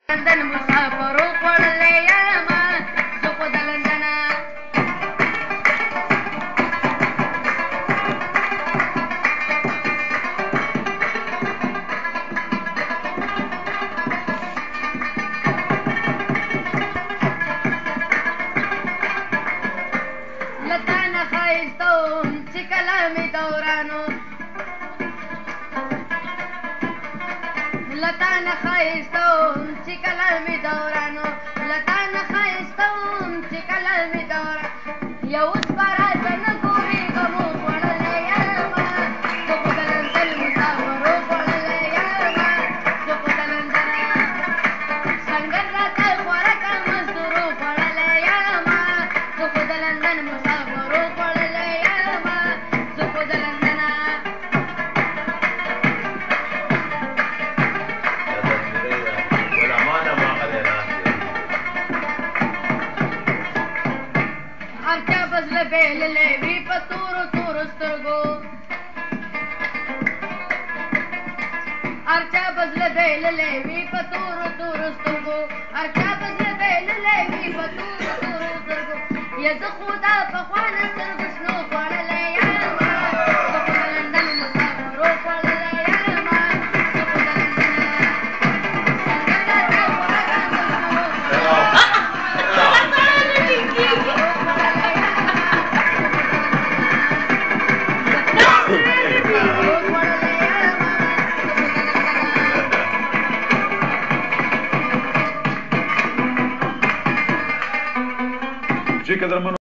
لندن مسافر وخوړلی یمه زه خو د لندنه له تا نه ښایسته وم چې کله مې دورانو لتان خایستم چې کله مې دورانو لتان خایستم چې کله مې دورانو یو اوس به راته نه ګورېږم وخوړلی یمه زه خو د لندن مسافر وخوړلی یمه زه خو د لندنه سنګر راته خوراکه مزدور وخوړلی یمه زه خو د لندن مسافر وخوړلی یمه زه خو د لندنه هرچا به زړه بېللی وي په تورو تورو سترګو هرچا به زړه بېللی وي په تورو تورو سترګو هرچا به زړه بېللی وي په تورو تورو سترګو یا زه خو دا پخوانه سترګو شنو خوړلی یمه زه خو د لندن مسافر وخوړلی یمه زه خو د لندنه سنګر راته خوراکه Chica del